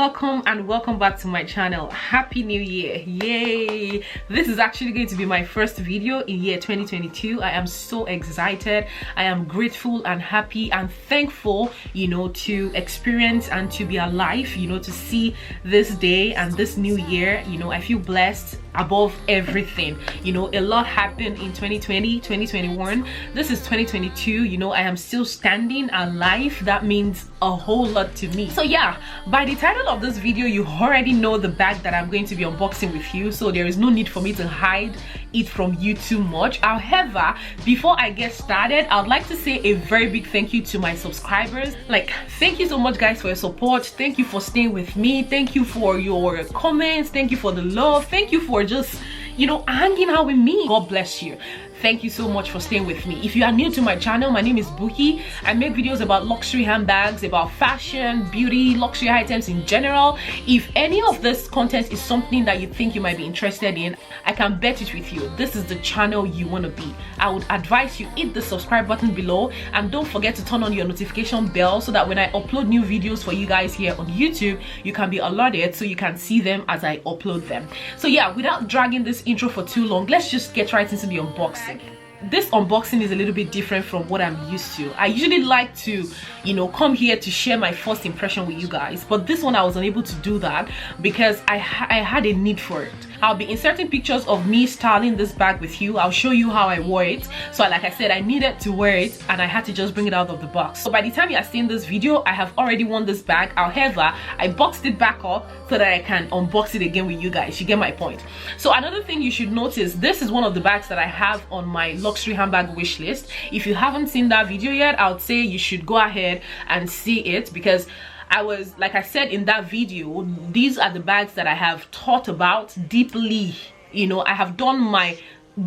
welcome and welcome back to my channel. Happy New Year. Yay! This is actually going to be my first video in year 2022. I am so excited. I am grateful and happy and thankful, to experience and to be alive, to see this day and this new year. I feel blessed above everything. A lot happened in 2020, 2021. This is 2022. I am still standing alive. That means a whole lot to me. So yeah, by the title of this video, you already know the bag that I'm going to be unboxing with you, so there is no need for me to hide it from you too much. However, before I get started, I would like to say a very big thank you to my subscribers. Thank you so much, guys, for your support. Thank you for staying with me. Thank you for your comments. Thank you for the love. Thank you for just hanging out with me. God bless you. Thank you so much for staying with me. If you are new to my channel, my name is Buki. I make videos about luxury handbags, about fashion, beauty, luxury items in general. If any of this content is something that you think you might be interested in, I can bet it with you, this is the channel you want to be. I would advise you hit the subscribe button below, and don't forget to turn on your notification bell so that when I upload new videos for you guys here on YouTube, you can be alerted so you can see them as I upload them. So yeah, without dragging this intro for too long, let's just get right into the unboxing. This unboxing is a little bit different from what I'm used to. I usually like to come here to share my first impression with you guys, but this one I was unable to do that because I had a need for it. I'll be inserting pictures of me styling this bag with you. I'll show you how I wore it. So like I said, I needed to wear it and I had to just bring it out of the box. So by the time you are seeing this video, I have already worn this bag. However, I boxed it back up so that I can unbox it again with you guys. You get my point. So another thing you should notice, this is one of the bags that I have on my luxury handbag wish list. If you haven't seen that video yet, I would say you should go ahead and see it, because like I said in that video, these are the bags that I have thought about deeply. I have done my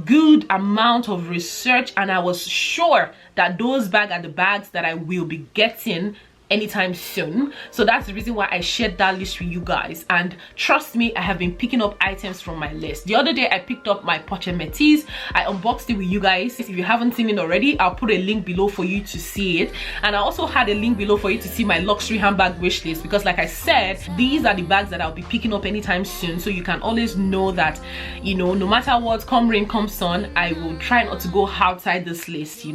good amount of research and I was sure that those bags are the bags that I will be getting anytime soon. So that's the reason why I shared that list with you guys, and trust me, I have been picking up items from my list. The other day I picked up my Poche Métis. I unboxed it with you guys. If you haven't seen it already, I'll put a link below for you to see it, and I also had a link below for you to see my luxury handbag wish list, because like I said, these are the bags that I'll be picking up anytime soon, so you can always know that no matter what, come rain come sun, I will try not to go outside this list.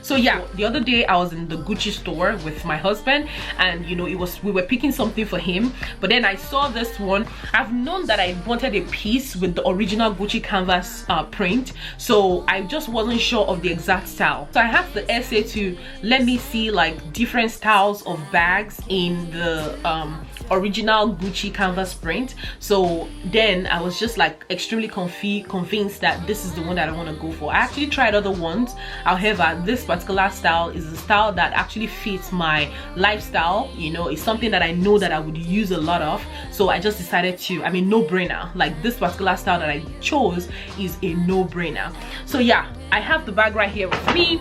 So yeah, the other day I was in the Gucci store with my husband, and we were picking something for him, but then I saw this one. I've known that I wanted a piece with the original Gucci canvas print, so I just wasn't sure of the exact style. So I asked the SA to let me see different styles of bags in the original Gucci canvas print. So then I was just extremely convinced that this is the one that I want to go for. I actually tried other ones, however this particular style is the style that actually fits my lifestyle. It's something that I know that I would use a lot of, so I just decided to, no-brainer. This particular style that I chose is a no-brainer. So yeah, I have the bag right here with me.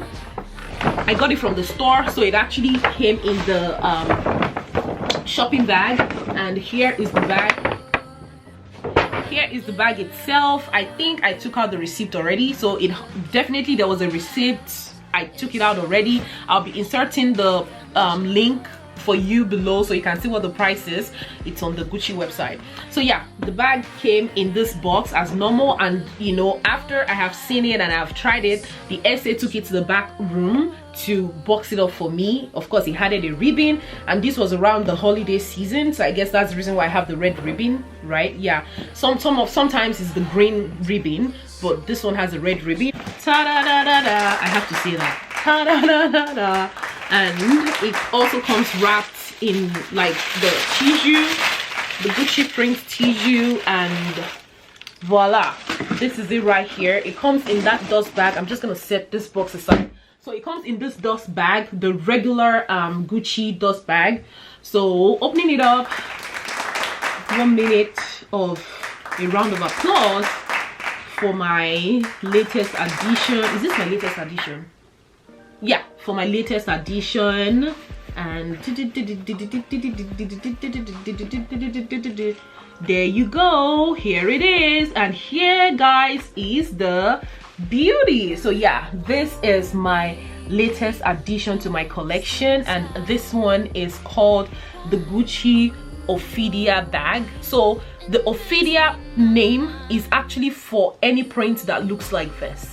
I got it from the store, so it actually came in the shopping bag, and here is the bag. Here is the bag itself. I think I took out the receipt already, so it definitely, there was a receipt. I took it out already. I'll be inserting the link for you below so you can see what the price is. It's on the Gucci website. So yeah, the bag came in this box as normal, and after I have seen it and I've tried it, the SA took it to the back room to box it up for me. Of course, he added a ribbon, and this was around the holiday season, so I guess that's the reason why I have the red ribbon, right? Yeah, sometimes it's the green ribbon, but this one has a red ribbon. Ta-da-da-da-da, I have to say that. Ta-da-da-da-da. And it also comes wrapped in the tissue, the Gucci print tissue, and voila, this is it right here. It comes in that dust bag. I'm just gonna set this box aside. So it comes in this dust bag, the regular Gucci dust bag. So opening it up, 1 minute of a round of applause for my latest addition. Is this my latest addition? Yeah, for my latest addition. And there you go, here it is. And here, guys, is the beauty. So yeah, this is my latest addition to my collection, and this one is called the Gucci Ophidia bag. So the Ophidia name is actually for any print that looks like this.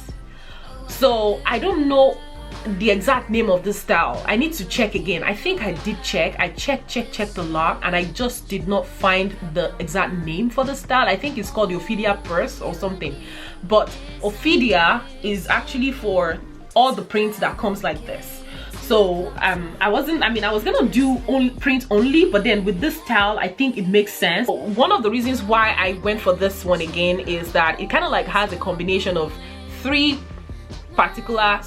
So I don't know the exact name of this style. I need to check again. I think I did check. I checked a lot, and I just did not find the exact name for the style. I think it's called the Ophidia purse or something. But Ophidia is actually for all the prints that comes like this. So I was gonna do print only, but then with this style I think it makes sense. One of the reasons why I went for this one again is that it kind of like has a combination of 3 particular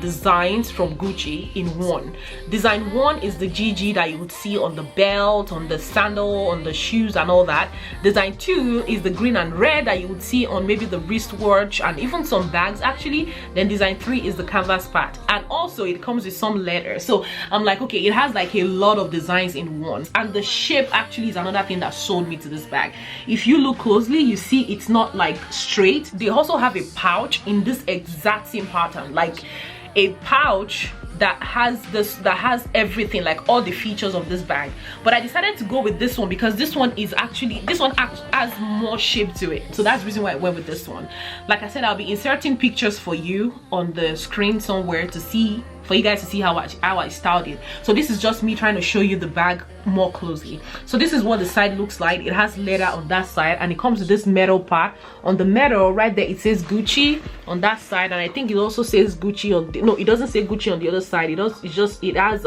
designs from Gucci in one. Design 1 is the GG that you would see on the belt, on the sandal, on the shoes and all that. Design 2 is the green and red that you would see on maybe the wristwatch and even some bags actually. Then design 3 is the canvas part, and also it comes with some leather. So I'm like, okay, it has like a lot of designs in one. And the shape actually is another thing that sold me to this bag. If you look closely, you see it's not like straight. They also have a pouch in this exact same pattern, like a pouch that has everything, like all the features of this bag. But I decided to go with this one because this one has more shape to it. So that's the reason why I went with this one. Like I said, I'll be inserting pictures for you on the screen somewhere to see, for you guys to see how I styled it. So this is just me trying to show you the bag more closely. So this is what the side looks like. It has leather on that side, and it comes with this metal part. On the metal right there, it says Gucci on that side, and I think it also says Gucci on the, no, it doesn't say Gucci on the other side. It has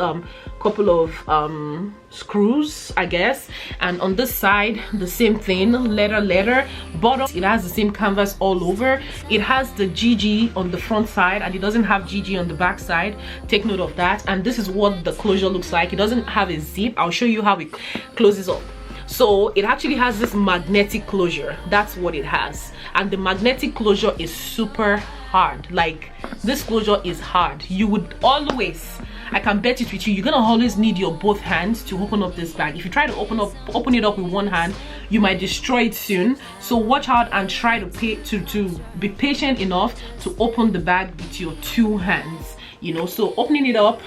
couple of screws, I guess. And on this side, the same thing, leather. Bottom, it has the same canvas all over. It has the GG on the front side, and it doesn't have GG on the back side. Take note of that. And this is what the closure looks like. It doesn't have a zip. I'll show you how it closes up. So it actually has this magnetic closure. That's what it has. And the magnetic closure is super hard. Like, this closure is hard. You would always, I can bet it with you, you're gonna always need your both hands to open up this bag. If you try to open it up with one hand, you might destroy it soon. So watch out and try to be patient enough to open the bag with your 2 hands, you know. So opening it up,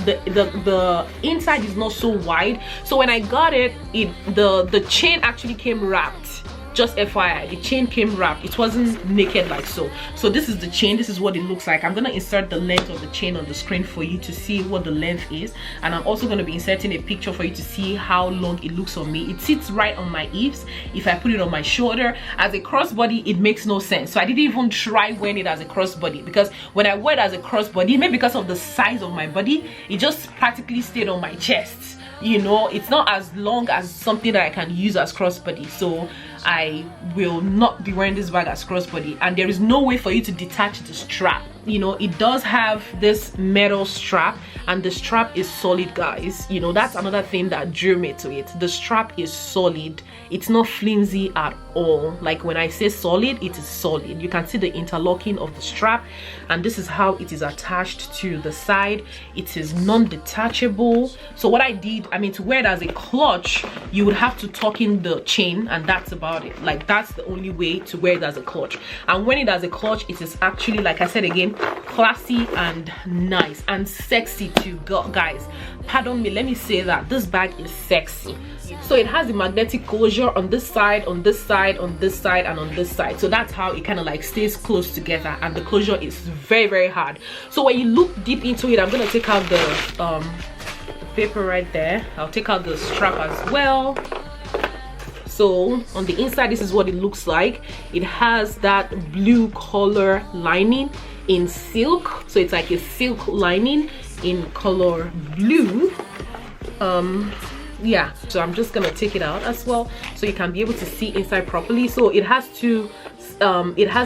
the inside is not so wide. So when I got it, the chain actually came wrapped. Just FYI, the chain came wrapped. It wasn't naked like so. So this is the chain. This is what it looks like. I'm gonna insert the length of the chain on the screen for you to see what the length is, and I'm also gonna be inserting a picture for you to see how long it looks on me. It sits right on my hips. If I put it on my shoulder as a crossbody, it makes no sense. So I didn't even try wearing it as a crossbody, because when I wear it as a crossbody, maybe because of the size of my body, it just practically stayed on my chest. You know, it's not as long as something that I can use as crossbody. So I will not be wearing this bag as crossbody, and there is no way for you to detach the strap. You know, it does have this metal strap, and the strap is solid, guys. You know, that's another thing that drew me to it. The strap is solid. It's not flimsy at all. Like, when I say solid, it is solid. You can see the interlocking of the strap, and this is how it is attached to the side. It is non-detachable. So what I did, I mean, to wear it as a clutch, you would have to tuck in the chain, and that's about it. Like, that's the only way to wear it as a clutch. And when it as a clutch, it is actually, like I said again, classy and nice and sexy too. Guys, pardon me, let me say that this bag is sexy. So it has the magnetic closure on this side, on this side, on this side, and on this side. So that's how it kind of like stays close together, and the closure is very hard. So when you look deep into it, I'm gonna take out the paper right there. I'll take out the strap as well. So on the inside, this is what it looks like. It has that blue color lining in silk, so it's like a silk lining in color blue. Yeah, so I'm just gonna take it out as well so you can be able to see inside properly. So it has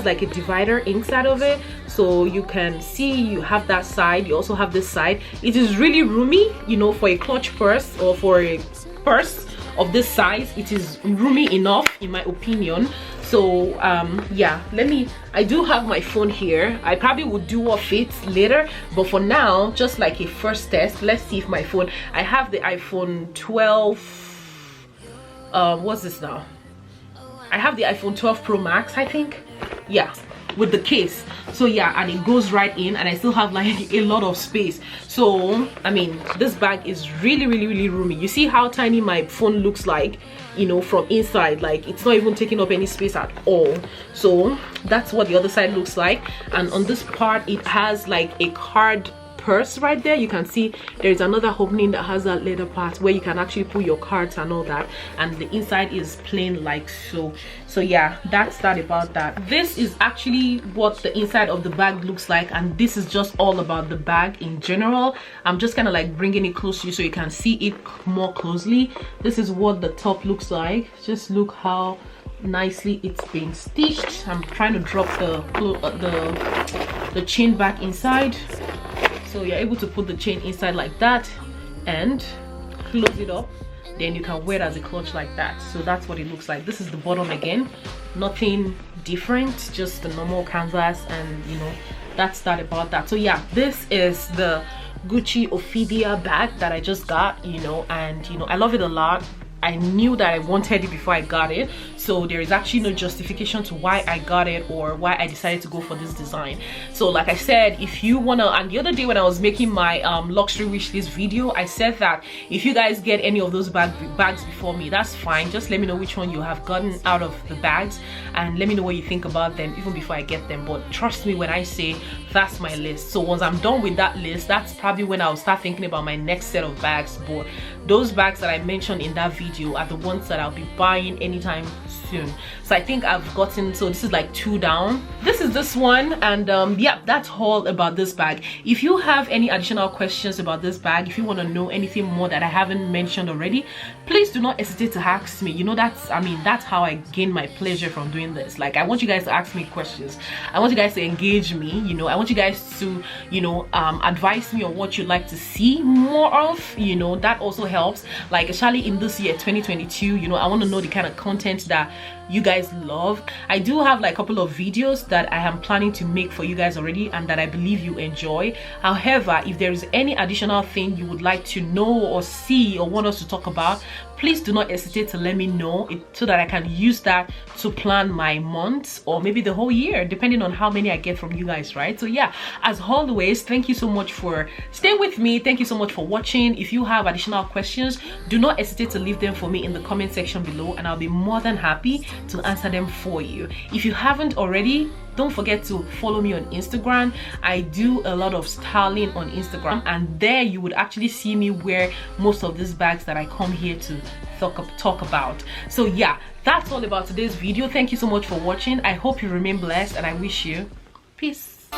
like a divider inside of it, so you can see you have that side, you also have this side. It is really roomy, you know, for a clutch purse or for a purse of this size. It is roomy enough, in my opinion. So yeah, I do have my phone here. I probably will do what fits later, but for now, just like a first test, let's see if my phone, I have the iPhone 12, what's this now? I have the iPhone 12 Pro Max, I think. Yeah, with the case. So yeah, and it goes right in, and I still have like a lot of space. So I mean, this bag is really roomy. You see how tiny my phone looks like, you know, from inside. Like, it's not even taking up any space at all. So that's what the other side looks like. And on this part, it has like a card purse right there. You can see there's another opening that has that leather part where you can actually put your cards and all that, and the inside is plain like so. So yeah, that's that about that. This is actually what the inside of the bag looks like, and this is just all about the bag in general. I'm just kind of like bringing it close to you so you can see it more closely. This is what the top looks like. Just look how nicely it's been stitched. I'm trying to drop the chain back inside, so you're able to put the chain inside like that and close it up. Then you can wear it as a clutch like that. So that's what it looks like. This is the bottom again, nothing different, just the normal canvas, and you know, that's that about that. So yeah, this is the Gucci Ophidia bag that I just got, you know, and you know, I love it a lot. I knew that I wanted it before I got it, so there is actually no justification to why I got it or why I decided to go for this design. So like I said, if you wanna, and the other day when I was making my luxury wish list video, I said that if you guys get any of those bags before me, that's fine. Just let me know which one you have gotten out of the bags, and let me know what you think about them even before I get them. But trust me when I say that's my list. So once I'm done with that list, that's probably when I'll start thinking about my next set of bags. But those bags that I mentioned in that video are the ones that I'll be buying anytime soon. So I think I've gotten, so this is like 2 down. This is this one, and yeah, that's all about this bag. If you have any additional questions about this bag, if you want to know anything more that I haven't mentioned already, please do not hesitate to ask me. You know, that's, I mean, that's how I gain my pleasure from doing this. Like, I want you guys to ask me questions. I want you guys to engage me, you know. I want you guys to, you know, advise me on what you'd like to see more of, you know. That also helps, like especially in this year 2022, you know. I want to know the kind of content that you guys love. I do have like a couple of videos that I am planning to make for you guys already, and that I believe you enjoy. However, if there is any additional thing you would like to know or see or want us to talk about, please do not hesitate to let me know, so that I can use that to plan my months or maybe the whole year, depending on how many I get from you guys, right? So yeah, as always, thank you so much for staying with me. Thank you so much for watching. If you have additional questions, do not hesitate to leave them for me in the comment section below, and I'll be more than happy to answer them for you. If you haven't already, don't forget to follow me on Instagram. I do a lot of styling on Instagram, and there you would actually see me wear most of these bags that I come here to talk about. So yeah, that's all about today's video. Thank you so much for watching. I hope you remain blessed, and I wish you peace.